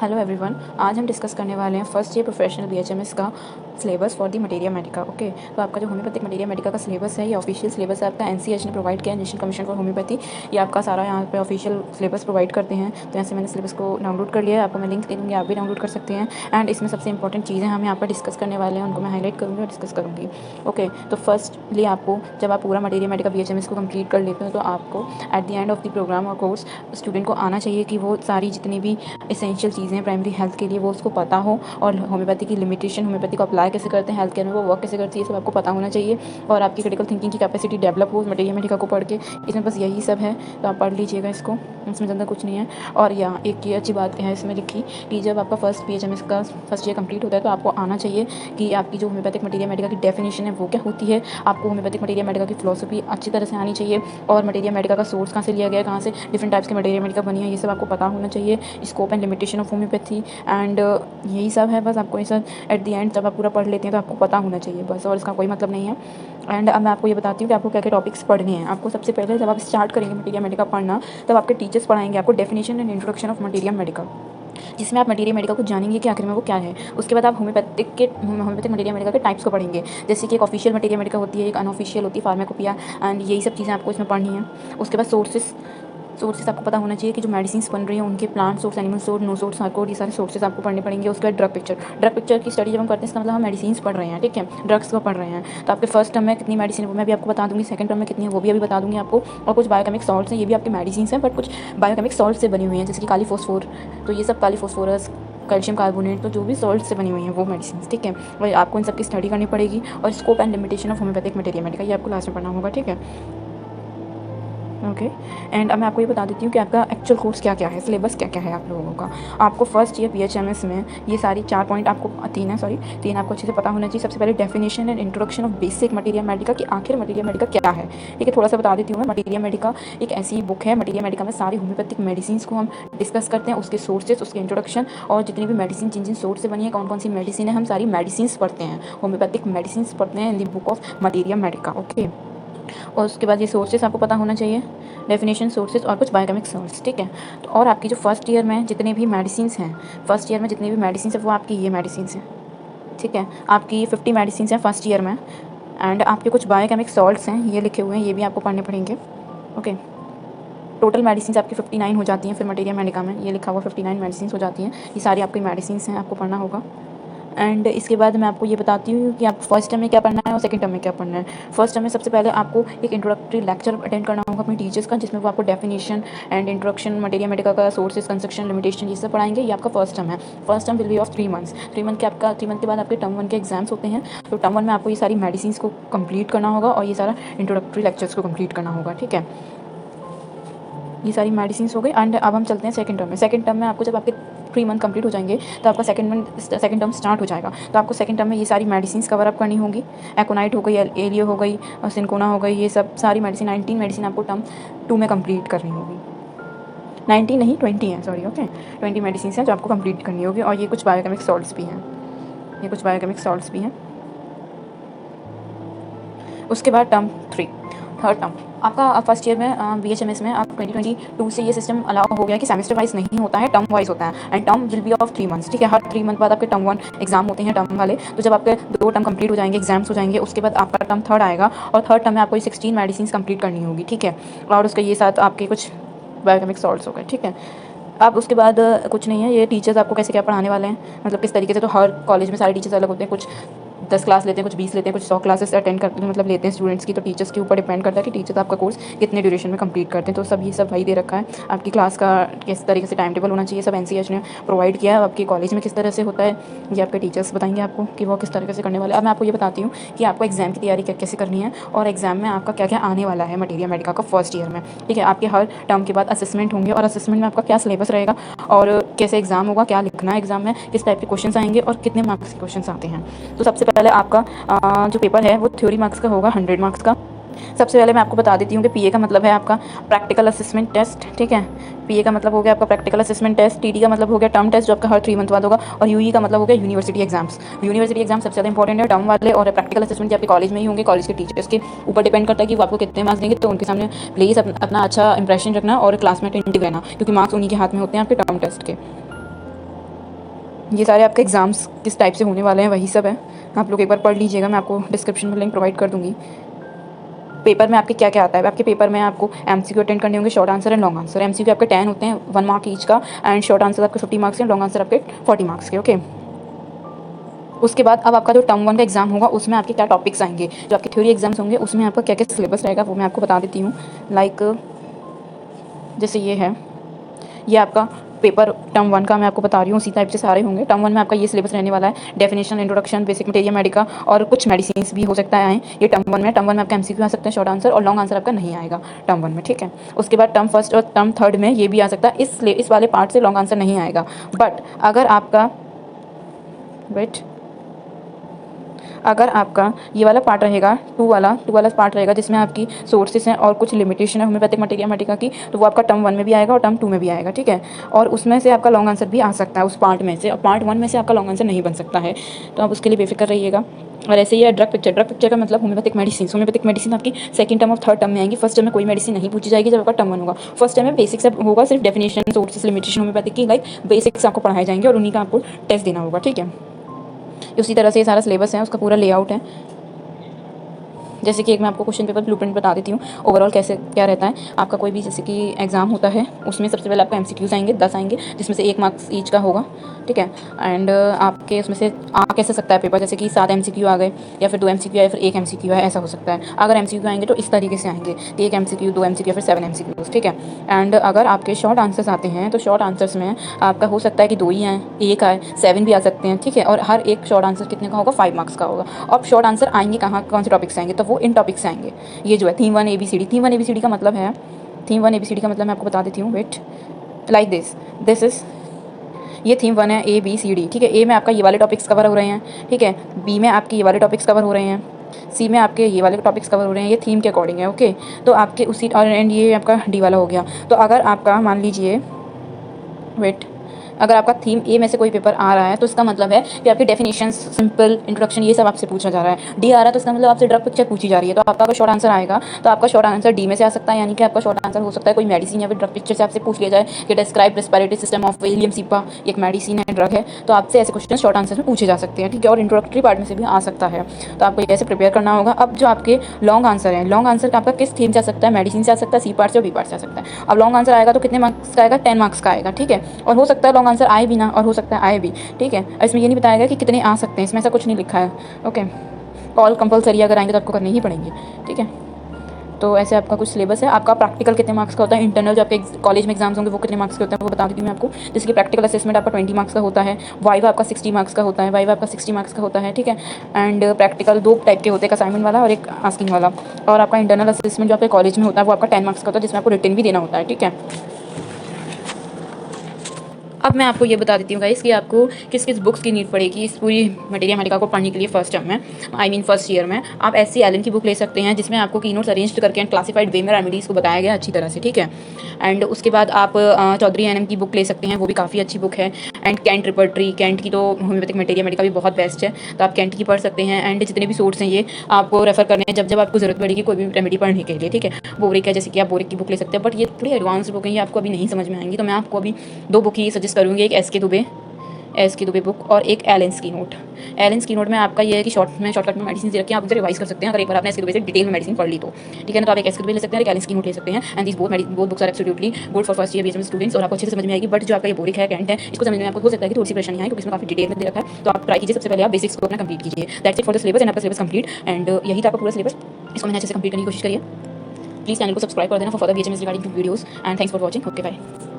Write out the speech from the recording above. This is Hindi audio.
हेलो एवरीवन, आज हम डिस्कस करने वाले हैं फर्स्ट ईयर प्रोफेशनल बीएचएमएस का syllabus for the materia Medica. Okay, तो आपका जो होम्योपैथिक मटेरिया मेडिका का सिलेबस है, ये ऑफिशियल सिलेबस है आपका। एनसीएच ने प्रोवाइड किया है, नेशनल कमीशन फॉर होम्योपैथी। ये आपका सारा यहाँ पे ऑफिशियल सिलेबस प्रोवाइड करते हैं। तो यहाँ से मैंने सिलेबस को डाउनलोड कर लिया है, आपको मैं लिंक दे दूँगी, आप भी डाउनलोड कर सकते हैं। एंड इसमें सबसे इंपॉर्टेंट चीज़ें हम यहाँ पर डिस्कस करने वाले हैं, उनको मैं हाईलाइट करूँगी और डिस्कस करूँगी। ओके, तो फर्स्टली आपको जब आप पूरा मटेरिया मेडिका बीएचएमएस को कंप्लीट कर लेते हो, तो आपको at the end of the program और कोर्स स्टूडेंट को आना चाहिए कि वो सारी जितनी भी एसेंशियल चीज़ें हैं प्राइमरी हेल्थ के लिए वो उसको पता हो, और होम्योपैथी की लिमिटेशन, होम्योपैथी को अप्लाई कैसे करते हैं, हेल्थ केयर में वो वर्क कैसे करती है, ये सब आपको पता होना चाहिए। और आपकी क्रिटिकल थिंकिंग की कैपेसिटी डेवलप हो मटेरिया मेडिका को पढ़ के। इसमें बस यही सब है, तो आप पढ़ लीजिएगा इसको, इसमें ज़्यादा कुछ नहीं है। और या एक ये अच्छी बात है इसमें लिखी कि जब आपका फर्स्ट बीएचएमएस का फर्स्ट ईयर कंप्लीट होता है, तो आपको आना चाहिए कि आपकी जो होम्योपैथिक मटेरिया मेडिका की डेफिनेशन है वो क्या होती है। आपको होम्योपैथिक मटेरिया मेडिका की फिलोसफी अच्छी तरह से आनी चाहिए, और मटेरिया मेडिका का सोर्स कहाँ से लिया गया है, कहाँ से डिफरेंट टाइप्स की मटेरिया मेडिका बनी है, ये सब आपको पता होना चाहिए। Scope and limitation of homeopathy and यही सब है। बस आपको ये सब एट द एंड जब आप पूरा पढ़ लेते हैं तो आपको पता होना चाहिए बस, और इसका कोई मतलब नहीं है। एंड अब मैं आपको ये बताती हूँ कि आपको क्या क्या टॉपिक्स पढ़ने हैं। आपको सबसे पहले जब आप स्टार्ट करेंगे मटेरिया मेडिका पढ़ना, तब आपके टीचर्स पढ़ाएंगे आपको definition and introduction of materia Medica, जिसमें आप मटेरिया मेडिका को जानेंगे कि आखिर में वो क्या है। उसके बाद आप होम्योपैथिक मटेरिया मेडिका के टाइप्स को पढ़ेंगे, जैसे कि एक ऑफिशियल मटेरिया मेडिका होती है, एक अनऑफिशियल होती है, फार्माकोपिया, एंड यही सब चीज़ें आपको इसमें पढ़नी है। उसके बाद सोर्सेस आपको पता होना चाहिए कि जो मेडिसिन बन रही हैं उनके plant source, animal source, no source, sarcode, ये सारे सोर्सेस आपको पढ़ने पड़ेंगे। उसके बाद ड्रग पिक्चर की स्टडी जब हम करते हैं, इसका मतलब हम मेडिसिन पढ़ रहे हैं, ठीक है, ड्रग्स को पढ़ रहे हैं। तो आपके फर्स्ट टर्म में कितनी मेडिसिन है वो मैं भी आपको बता दूँगी, सेकंड टर्म में कितनी है वो भी अभी बता दूँगी आपको। और कुछ बायोकेमिक सॉल्ट्स हैं, ये भी आपके मेडिसिन हैं, बट कुछ बायोकेमिक सॉल्ट से बनी हुई हैं, जैसे कि काली फॉस्फोर, तो ये सब काली फॉस्फोरस, कैल्शियम कार्बोनेट, तो जो भी सॉल्ट से बनी हुई हैं वो मेडिसिन, ठीक है। और आपको इन सब की स्टडी करनी पड़ेगी। और scope and limitation of homeopathic materia Medica, ये आपको लास्ट में पढ़ना होगा, ठीक है। ओके, एंड अब मैं आपको ये बता देती हूँ कि आपका एक्चुअल कोर्स क्या क्या है, सिलेबस क्या क्या है आप लोगों का। आपको फर्स्ट ईयर बीएचएमएस में ये सारी 4 पॉइंट आपको तीन आपको अच्छे से पता होना चाहिए। सबसे पहले definition and introduction of basic materia Medica, कि आखिर मटेरिया मेडिका क्या है, ठीक है। थोड़ा सा बता देती हूँ मैं। मटेरिया मेडिका एक ऐसी बुक है, मटेरिया मेडिका में सारी होम्योपैथिक मेडिसिन को हम डिस्कस करते हैं, उसके सोर्सेज, उसके इंट्रोडक्शन, और जितनी भी मेडिसिन जिन जिन सोर्स से बनी है, कौन कौन सी मेडिसिन है, हम सारी मेडिसिन पढ़ते हैं, होम्योपैथिक मेडिसिन पढ़ते हैं in the book of materia Medica. Okay, और उसके बाद ये सोर्सेस आपको पता होना चाहिए, डेफिनेशन, सोर्सेज, और कुछ बायोकेमिक सॉल्ट्स, ठीक है। तो और आपकी जो फर्स्ट ईयर में जितने भी मेडिसिन हैं, फर्स्ट ईयर में जितनी भी मेडिसिन है वो आपकी ये मेडिसिन हैं, ठीक है। आपकी 50 मेडिसिन हैं फर्स्ट ईयर में। एंड आपके कुछ बायोकेमिक सॉल्ट्स हैं, ये लिखे हुए हैं, ये भी आपको पढ़ने पड़ेंगे। ओके, टोटल मेडिसिन आपकी 59 हो जाती हैं फिर मटेरिया मेडिका में, ये लिखा हुआ 59 मेडिसिन हो जाती हैं। ये सारी आपकी मेडिसिन हैं, आपको पढ़ना होगा। एंड इसके बाद मैं आपको ये बताती हूँ कि आप फर्स्ट टर्म में क्या पढ़ना है और सेकंड टर्म में क्या पढ़ना है। फर्स्ट टर्म में सबसे पहले आपको एक इंट्रोडक्टरी लेक्चर अटेंड करना होगा अपने टीचर्स का, जिसमें वो आपको definition and introduction materia Medica का, सोर्सेज, कंस्ट्रक्शन, लिमिटेशन, ये सब पढ़ाएंगे। ये आपका फर्स्ट टर्म है। First term will be of 3 months. 3 month के बाद आपके टर्म 1 के एग्जाम्स होते हैं। तो टर्म 1 में आपको ये सारी मेडिसिन को कंप्लीट करना होगा, और ये सारा इंट्रोडक्टरी लेक्चर्स को कंप्लीट करना होगा, ठीक है। ये सारी मेडिसिन हो गई। एंड अब हम चलते हैं सेकंड टर्म में। सेकंड टर्म में आपको जब आपके 3 मंथ कंप्लीट हो जाएंगे, तो आपका सेकंड टर्म स्टार्ट हो जाएगा। तो आपको सेकंड टर्म में ये सारी मेडिसिन कवर अप करनी होगी। एकोनाइट हो गई, एलियो हो गई, और सिंकोना हो गई, ये सब सारी मेडिसिन 19 मेडिसिन आपको टर्म 2 में कंप्लीट करनी होगी। 19 नहीं, 20 है, सॉरी। ओके, 20 मेडिसिन हैं जो आपको कंप्लीट करनी होगी, और ये कुछ बायोकेमिक सॉल्ट्स भी हैं, ये कुछ बायोकेमिक सॉल्ट्स भी हैं। उसके बाद टर्म 3, थर्ड टर्म आपका फर्स्ट ईयर में बीएचएमएस में आप 2022 से ये सिस्टम अलाउ हो गया कि सेमेस्टर वाइज नहीं होता है, टर्म वाइज होता है। And term will be of 3 months, ठीक है। हर 3 मंथ बाद आपके टर्म 1 एग्जाम होते हैं, टर्म वाले। तो जब आपके 2 टर्म कंप्लीट हो जाएंगे, एग्जाम्स हो जाएंगे, उसके बाद आपका टर्म 3 आएगा, और थर्ड टर्म में आपको 16 मेडिसिन कंप्लीट करनी होगी, ठीक है। और उसके ये साथ आपके कुछ बायोकेमिक सॉल्ट्स हो गए, ठीक है। अब उसके बाद कुछ नहीं है, ये टीचर्स आपको कैसे क्या पढ़ाने वाले हैं, मतलब किस तरीके से। तो हर कॉलेज में सारे टीचर्स अलग होते हैं, कुछ 10 क्लास लेते हैं, कुछ 20 लेते हैं, कुछ 100 क्लासेस अटेंड करते मतलब लेते हैं स्टूडेंट्स की। तो टीचर्स के ऊपर डिपेंड करता है कि टीचर्स आपका कोर्स कितने ड्यूरेशन में कंप्लीट करते हैं। तो सब ये सब वही दे रखा है। आपकी क्लास का किस तरीके से टाइम टेबल होना चाहिए, सब एनसीएच ने प्रोवाइड किया है। आपके कॉलेज में किस तरह से होता है, ये आपके टीचर्स बताएंगे आपको कि वो किस तरीके से करने वाले। अब मैं आपको ये बताती हूँ कि आपको एग्जाम की तैयारी कैसे करनी है, और एग्जाम में आपका क्या क्या आने वाला है मटेरिया मेडिका का फर्स्ट ईयर में, ठीक है। आपके हर टर्म के बाद असेसमेंट होंगे, और असेसमेंट में आपका क्या सिलेबस रहेगा, और कैसे एग्जाम होगा, क्या लिखना है एग्जाम में, किस टाइप के क्वेश्चन आएंगे, और कितने मार्क्स के क्वेश्चन आते हैं। तो सबसे पहले आपका जो पेपर है वो थ्योरी मार्क्स का होगा, 100 मार्क्स का। सबसे पहले मैं आपको बता देती हूँ कि पीए का मतलब है आपका प्रैक्टिकल असेसमेंट टेस्ट, ठीक है। पीए का मतलब हो गया आपका प्रैक्टिकल असेसमेंट टेस्ट। टीडी का मतलब हो गया टर्म टेस्ट, जो आपका हर 3 मंथ बाद होगा। और यूई का मतलब हो गया यूनिवर्सिटी एग्जाम्स। यूनिवर्सिटी एग्जाम सबसे ज़्यादा इंपॉर्टेंट है, टर्म वाले। और प्रैक्टिकल असेसमेंट जो आपके कॉलेज में ही होंगे, कॉलेज के टीचर्स के ऊपर डिपेंड करता है कि वो आपको कितने मार्क्स देंगे। तो उनके सामने प्लीज़ अपना अच्छा इंप्रेशन रखना, और क्लास में अटेंटिव रहना, क्योंकि मार्क्स उन्हीं के हाथ में होते हैं आपके टर्म टेस्ट के। ये सारे आपके एग्ज़ाम्स किस टाइप से होने वाले हैं वही सब है, आप लोग एक बार पढ़ लीजिएगा। मैं आपको डिस्क्रिप्शन में लिंक प्रोवाइड कर दूँगी। पेपर में आपके क्या क्या आता है, आपके पेपर में आपको एमसीक्यू अटेंड करने होंगे, short answer and long answer. MCQ आपके 10 होते हैं, 1 मार्क ईच का, एंड शॉर्ट आंसर आपके 50 मार्क्स के, लॉन्ग आंसर आपके 40 मार्क्स के। ओके, उसके बाद अब आपका जो टर्म 1 का एग्जाम होगा उसमें आपके क्या टॉपिक्स आएंगे, जो आपके थ्योरी एग्जाम्स होंगे उसमें आपका क्या क्या सिलेबस रहेगा वो मैं आपको बता देती हूँ। लाइक जैसे ये है, ये आपका पेपर टर्म 1 का मैं आपको बता रही हूँ, उसी टाइप से सारे होंगे। टर्म 1 में आपका ये सिलेबस रहने वाला है, definition, introduction, basic materia Medica और कुछ मेडिसिन भी हो सकता है आए ये टर्म 1 में। टर्म 1 में आपका एमसीक्यू आ सकते हैं, शॉर्ट आंसर, और लॉन्ग आंसर आपका नहीं आएगा टर्म 1 में, ठीक है। उसके बाद टर्म 1 और टर्म 3 में ये भी आ सकता है, इस वाले पार्ट से लॉन्ग आंसर नहीं आएगा। बट अगर आपका अगर आपका ये वाला पार्ट रहेगा, टू वाला पार्ट रहेगा जिसमें आपकी सोर्सेस हैं और कुछ लिमिटेशन है होम्योपैथिक मटेरिया मेडिका की, तो वो आपका टर्म 1 में भी आएगा और टर्म 2 में भी आएगा, ठीक है। और उसमें से आपका लॉन्ग आंसर भी आ सकता है उस पार्ट में से, और पार्ट 1 में से आपका लॉन्ग आंसर नहीं बन सकता है, तो आप उसके लिए बेफिक्र रहिएगा। और ऐसे ही है ड्रग पिक्चर का मतलब होम्योपैथिक मेडिसिन आपकी सेकंड टर्म और थर्ड टर्म में आएंगी। फर्स्ट टर्म में कोई मेडिसिन नहीं पूछी जाएगी जब आपका टर्म 1 होगा। फर्स्ट टर्म में बेसिक्स होगा, सिर्फ डेफिनेशन, सोर्सेस, लिमिटेशन होम्योपैथिक की लाइक बेसिक्स आपको पढ़ाए जाएंगे और उन्हीं का आपको टेस्ट देना होगा, ठीक है। उसी तरह से ये सारा सिलेबस है, उसका पूरा लेआउट है। जैसे कि एक मैं आपको क्वेश्चन पेपर ब्लूप्रिंट बता देती हूँ ओवरऑल कैसे क्या रहता है। आपका कोई भी जैसे कि एग्जाम होता है उसमें सबसे पहले आपको एमसीक्यूज आएंगे, 10 आएंगे, जिसमें से 1 मार्क्स ईच का होगा, ठीक है। एंड आपके उसमें से आ कैसे सकता है पेपर, जैसे कि 7 एमसीक्यू आ गए या फिर 2 एमसीक्यू आए, फिर 1 एमसीक्यू है, ऐसा हो सकता है। अगर एमसीक्यू आएंगे तो इस तरीके से आएंगे कि 1 एमसीक्यू, 2 एमसीक्यू, फिर 7 एमसीक्यूज, ठीक है। एंड अगर आपके शॉर्ट आंसर्स आते हैं तो शॉर्ट आंसर्स में आपका हो सकता है कि 2 ही आए, 1 आए, 7 भी आ सकते हैं, ठीक है। और हर एक शॉर्ट आंसर कितने का होगा, 5 मार्क्स का होगा। और शॉर्ट आंसर आएंगे कहाँ, कौन से टॉपिक से आएंगे, तो वो इन टॉपिक से आएंगे। ये जो है थीम 1 ABCD, थीम 1 ABCD का मतलब है, थीम 1 ABCD का मतलब मैं आपको बता देती हूँ, वेट, लाइक दिस इज़, ये थीम 1 है ABCD, ठीक है। ए में आपका ये वाले टॉपिक्स कवर हो रहे हैं, ठीक है। बी में आपके ये वाले टॉपिक्स कवर हो रहे हैं, सी में आपके ये वाले टॉपिक्स कवर हो रहे हैं, ये थीम के अकॉर्डिंग है, ओके। तो आपके उसी, और एंड ये आपका डी वाला हो गया। तो अगर आपका मान लीजिए, वेट, अगर आपका थीम ए में से कोई पेपर आ रहा है तो इसका मतलब है कि आपकी डेफिनेशंस, सिंपल, इंट्रोडक्शन, ये सब आपसे पूछा जा रहा है। डी आ रहा है तो इसका मतलब आपसे ड्रग पिक्चर पूछी जा रही है, तो आपका अगर शॉर्ट आंसर आएगा तो आपका शॉर्ट आंसर डी में से आ सकता है, यानी कि आपका शॉर्ट आंसर हो सकता है कोई मेडिसिन या फिर ड्रग पिक्चर से आपसे पूछ लिया जाए कि describe respiratory system of William cepa, एक मेडिसिन है, ड्रग है, तो आपसे ऐसे क्वेश्चन शॉर्ट आंसर में पूछे जा सकते हैं, ठीक है। और इंट्रोडक्टरी पार्ट में से भी आ सकता है, तो आपको कैसे प्रिपेयर करना होगा। अब जो आपके लॉन्ग आंसर है, लॉन्ग आंसर आपका किस थीम से आ सकता है, मेडिसिन से आ सकता है, सी पार्ट से और बी पार्ट से आ सकता है। अब लॉन्ग आंसर आएगा तो कितने मार्क्स का आएगा, 10 मार्क्स का आएगा, ठीक है। और हो सकता है लॉन्ग आंसर आए भी ना, और हो सकता है आए भी, ठीक है। इसमें ये नहीं बताया गया कि कितने आ सकते हैं, इसमें ऐसा कुछ नहीं लिखा है, ओके। कॉल कंपलसरी अगर आएंगे तो आपको करने ही पड़ेंगे, ठीक है। तो ऐसे आपका कुछ सिलेबस है। आपका प्रैक्टिकल कितने मार्क्स का होता है, इंटरनल जो आपके कॉलेज में एग्जाम्स होंगे वो कितने मार्क्स के होते हैं वो बता देती हूँ मैं आपको। जैसे कि प्रैक्टिकल असेसमेंट आपका 20 मार्क्स का होता है, वाइवा आपका 60 मार्क्स का होता है, वाइवा आपका 60 मार्क्स का होता है, ठीक है। एंड प्रैक्टिकल 2 टाइप के होते हैं, एक असाइनमेंट वाला और एक आस्किंग वाला। और आपका इंटरनल असेसमेंट जो आपके कॉलेज में होता है वो आपका 10 मार्क्स का होता है, जिसमें आपको रिटन भी देना होता है, ठीक है। अब मैं आपको ये बता देती हूँ गाइस कि आपको किस किस बुक्स की नीड पड़ेगी इस पूरी मटेरिया मेडिका को पढ़ने के लिए फर्स्ट टर्म में, आई मीन फर्स्ट ईयर में। आप SC एलन की बुक ले सकते हैं, जिसमें आपको की नोट्स अरेंज करके एंड क्लासिफाइड वे में रेमेडीज़ को बताया गया अच्छी तरह से, ठीक है। एंड उसके बाद आप चौधरी NM की बुक ले सकते हैं, वो भी काफ़ी अच्छी बुक है। एंड कैंट रिपर्टरी, कैंट की तो होम्योपैथिक मटेरिया मेडिका भी बहुत बेस्ट है, तो आप कैंट की पढ़ सकते हैं। एंड जितने भी सोर्स हैं ये आपको रेफर करने हैं जब आपको ज़रूरत पड़ेगी कोई भी रेमेडी पढ़ने के लिए, ठीक है। बोरिक है, जैसे कि आप बोरिक की बुक ले सकते हैं, बट ये थोड़ी एडवांस बुक है, ये आपको अभी नहीं समझ में आएंगी, तो मैं आपको अभी 2 बुक ही सजेस्ट करूँगी, एक SK दुबे बुक और एक एलेंस की नोट। एलेंस की नोट में आपका ये है कि शॉर्टकट में मेडिसिन दे रखी है, आप उसे रिवाइज कर सकते हैं अगर एक बार आपने SK दुबे से डिटेल में मेडिसिन पढ़ ली तो, ठीक है ना। तो आप एक SK दुबे ले सकते हैं, एक एलेंस की नोट ले सकते हैं। And these both books are absolutely good for first year BHM students, और आपको अच्छे से समझ में आएगी। बट जो आपका ये बोरिक है, कैंट है, इसको समझने में आपको हो सकता है कि थोड़ी सी परेशानी आए, क्योंकि इसमें काफी डिटेल में दे रखा है। तो आप ट्राई कीजिए, सबसे पहले आप बेसिक्स को अपना कंप्लीट कीजिए। That's it for the syllabus, and आपका सिलेबस कंप्लीट, एंड यही था आपका पूरा सिलेबस। इसको मैंने अच्छे से कंप्लीट करने की कोशिश करिए। प्लीज चैनल को सब्सक्राइब कर देना for further BHMS regarding videos, and thanks for watching. Okay, bye.